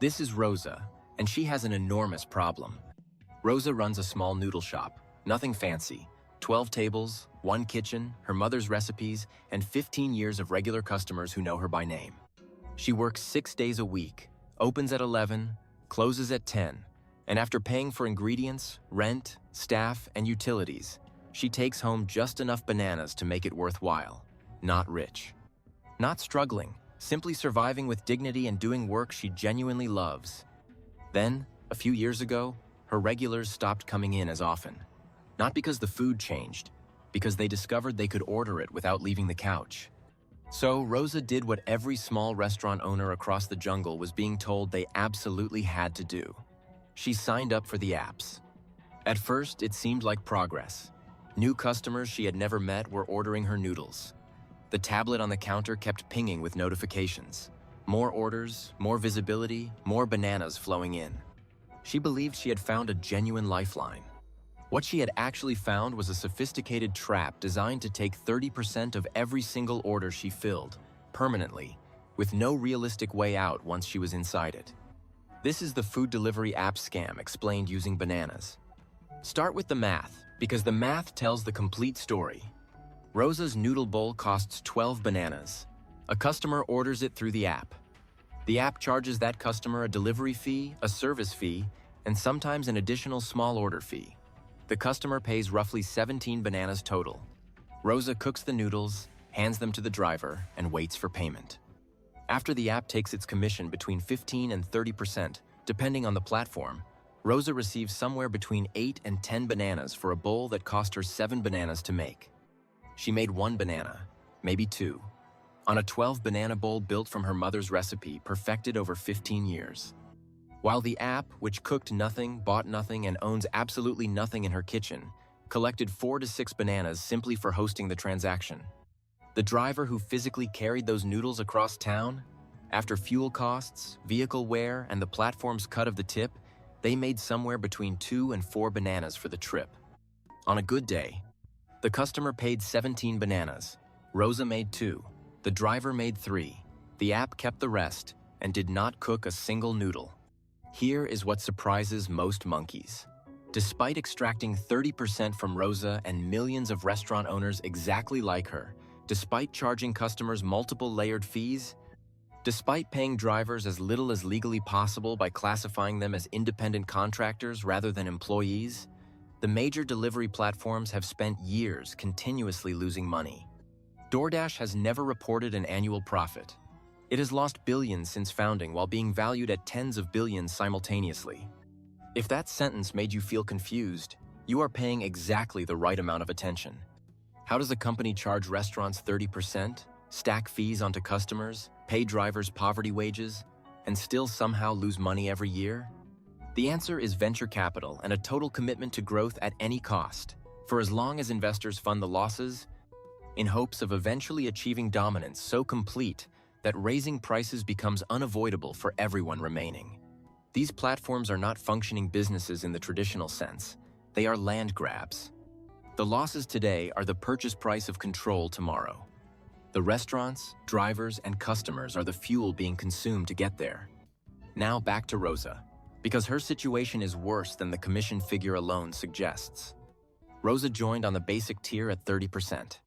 This is Rosa, and she has an enormous problem. Rosa runs a small noodle shop, nothing fancy. 12 tables, 1 kitchen, her mother's recipes, and 15 years of regular customers who know her by name. She works 6 days a week, opens at 11, closes at 10, and after paying for ingredients, rent, staff, and utilities, she takes home just enough bananas to make it worthwhile. Not rich. Not struggling, simply surviving with dignity and doing work she genuinely loves. Then, a few years ago, her regulars stopped coming in as often. Not because the food changed, because they discovered they could order it without leaving the couch. So Rosa did what every small restaurant owner across the jungle was being told they absolutely had to do. She signed up for the apps. At first, it seemed like progress. New customers she had never met were ordering her noodles. The tablet on the counter kept pinging with notifications. More orders, more visibility, more bananas flowing in. She believed she had found a genuine lifeline. What she had actually found was a sophisticated trap designed to take 30% of every single order she filled, permanently, with no realistic way out once she was inside it. This is the food delivery app scam explained using bananas. Start with the math, because the math tells the complete story. Rosa's noodle bowl costs 12 bananas. A customer orders it through the app. The app charges that customer a delivery fee, a service fee, and sometimes an additional small order fee. The customer pays roughly 17 bananas total. Rosa cooks the noodles, hands them to the driver, and waits for payment. After the app takes its commission between 15 and 30%, depending on the platform, Rosa receives somewhere between 8 and 10 bananas for a bowl that cost her 7 bananas to make. She made 1 banana, maybe 2, on a 12-banana bowl built from her mother's recipe, perfected over 15 years. While the app, which cooked nothing, bought nothing, and owns absolutely nothing in her kitchen, collected 4 to 6 bananas simply for hosting the transaction. The driver who physically carried those noodles across town, after fuel costs, vehicle wear, and the platform's cut of the tip, they made somewhere between 2 and 4 bananas for the trip. On a good day, the customer paid 17 bananas. Rosa made 2. The driver made 3. The app kept the rest and did not cook a single noodle. Here is what surprises most monkeys. Despite extracting 30% from Rosa and millions of restaurant owners exactly like her, despite charging customers multiple layered fees, despite paying drivers as little as legally possible by classifying them as independent contractors rather than employees, the major delivery platforms have spent years continuously losing money. DoorDash has never reported an annual profit. It has lost billions since founding while being valued at tens of billions simultaneously. If that sentence made you feel confused, you are paying exactly the right amount of attention. How does a company charge restaurants 30%, stack fees onto customers, pay drivers poverty wages, and still somehow lose money every year? The answer is venture capital and a total commitment to growth at any cost, for as long as investors fund the losses, in hopes of eventually achieving dominance so complete that raising prices becomes unavoidable for everyone remaining. These platforms are not functioning businesses in the traditional sense. They are land grabs. The losses today are the purchase price of control tomorrow. The restaurants, drivers, and customers are the fuel being consumed to get there. Now back to Rosa, because her situation is worse than the commission figure alone suggests. Rosa joined on the basic tier at 30%.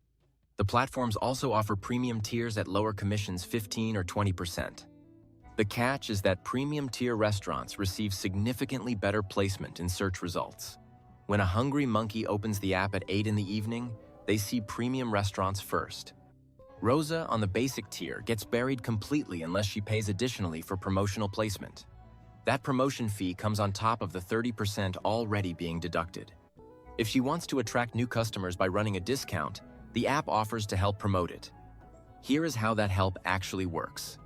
The platforms also offer premium tiers at lower commissions 15 or 20%. The catch is that premium tier restaurants receive significantly better placement in search results. When a hungry monkey opens the app at 8 in the evening, they see premium restaurants first. Rosa on the basic tier gets buried completely unless she pays additionally for promotional placement. That promotion fee comes on top of the 30% already being deducted. If she wants to attract new customers by running a discount, the app offers to help promote it. Here is how that help actually works.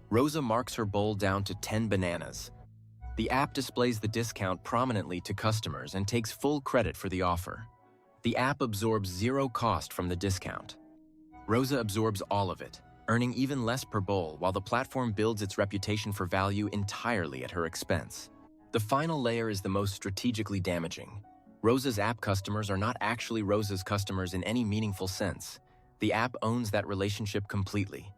Rosa marks her bowl down to 10 bananas. The app displays the discount prominently to customers and takes full credit for the offer. The app absorbs 0 cost from the discount. Rosa absorbs all of it, earning even less per bowl while the platform builds its reputation for value entirely at her expense. The final layer is the most strategically damaging. Rosa's app customers are not actually Rosa's customers in any meaningful sense. The app owns that relationship completely.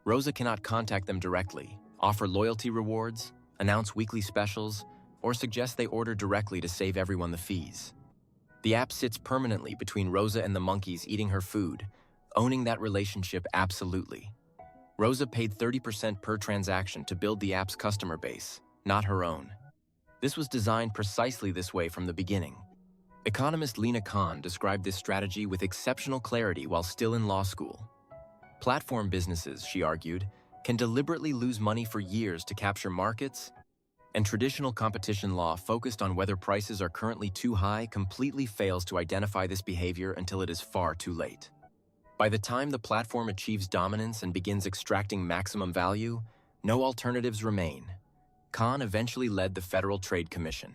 Rosa cannot contact them directly, offer loyalty rewards, announce weekly specials, or suggest they order directly to save everyone the fees. The app sits permanently between Rosa and the monkeys eating her food, owning that relationship absolutely. Rosa paid 30% per transaction to build the app's customer base, not her own. This was designed precisely this way from the beginning. Economist Lena Khan described this strategy with exceptional clarity while still in law school. Platform businesses, she argued, can deliberately lose money for years to capture markets, and traditional competition law focused on whether prices are currently too high completely fails to identify this behavior until it is far too late. By the time the platform achieves dominance and begins extracting maximum value, no alternatives remain. Khan eventually led the Federal Trade Commission.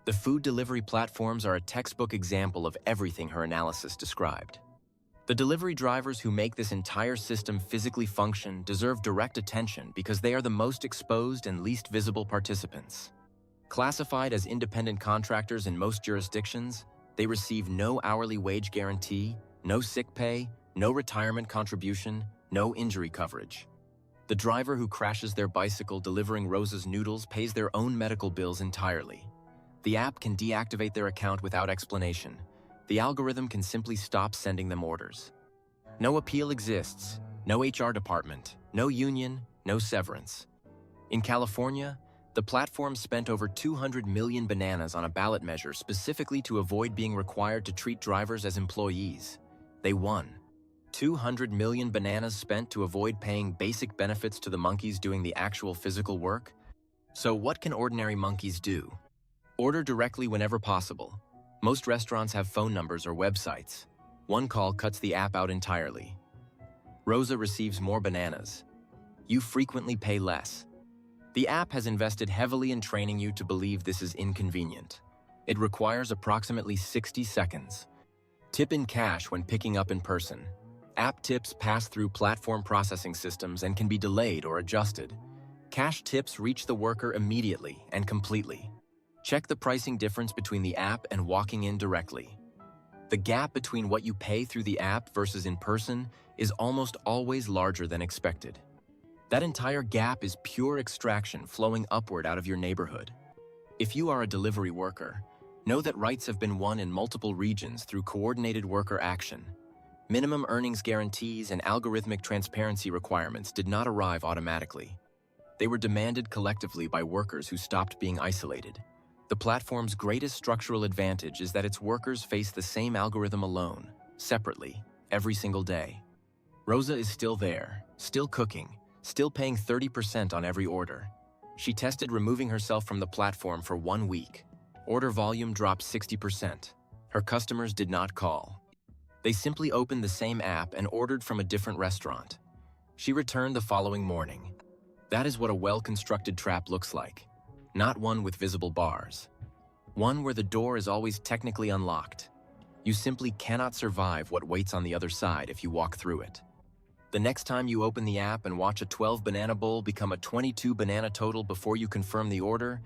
The food delivery platforms are a textbook example of everything her analysis described. The delivery drivers who make this entire system physically function deserve direct attention because they are the most exposed and least visible participants. Classified as independent contractors in most jurisdictions, they receive no hourly wage guarantee, no sick pay, no retirement contribution, no injury coverage. The driver who crashes their bicycle delivering Rosa's noodles pays their own medical bills entirely. The app can deactivate their account without explanation. The algorithm can simply stop sending them orders. No appeal exists, no HR department, no union, no severance. In California, the platform spent over 200 million bananas on a ballot measure specifically to avoid being required to treat drivers as employees. They won. 200 million bananas spent to avoid paying basic benefits to the monkeys doing the actual physical work? So what can ordinary monkeys do? Order directly whenever possible. Most restaurants have phone numbers or websites. One call cuts the app out entirely. Rosa receives more bananas. You frequently pay less. The app has invested heavily in training you to believe this is inconvenient. It requires approximately 60 seconds. Tip in cash when picking up in person. App tips pass through platform processing systems and can be delayed or adjusted. Cash tips reach the worker immediately and completely. Check the pricing difference between the app and walking in directly. The gap between what you pay through the app versus in person is almost always larger than expected. That entire gap is pure extraction flowing upward out of your neighborhood. If you are a delivery worker, know that rights have been won in multiple regions through coordinated worker action. Minimum earnings guarantees and algorithmic transparency requirements did not arrive automatically. They were demanded collectively by workers who stopped being isolated. The platform's greatest structural advantage is that its workers face the same algorithm alone, separately, every single day. Rosa is still there, still cooking, still paying 30% on every order. She tested removing herself from the platform for 1 week. Order volume dropped 60%. Her customers did not call. They simply opened the same app and ordered from a different restaurant. She returned the following morning. That is what a well-constructed trap looks like. Not one with visible bars. One where the door is always technically unlocked. You simply cannot survive what waits on the other side if you walk through it. The next time you open the app and watch a 12-banana bowl become a 22-banana total before you confirm the order,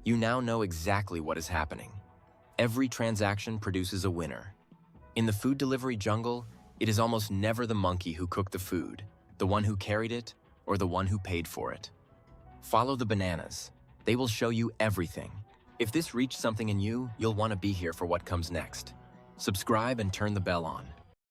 you now know exactly what is happening. Every transaction produces a winner. In the food delivery jungle, it is almost never the monkey who cooked the food, the one who carried it, or the one who paid for it. Follow the bananas. They will show you everything. If this reached something in you, you'll want to be here for what comes next. Subscribe and turn the bell on.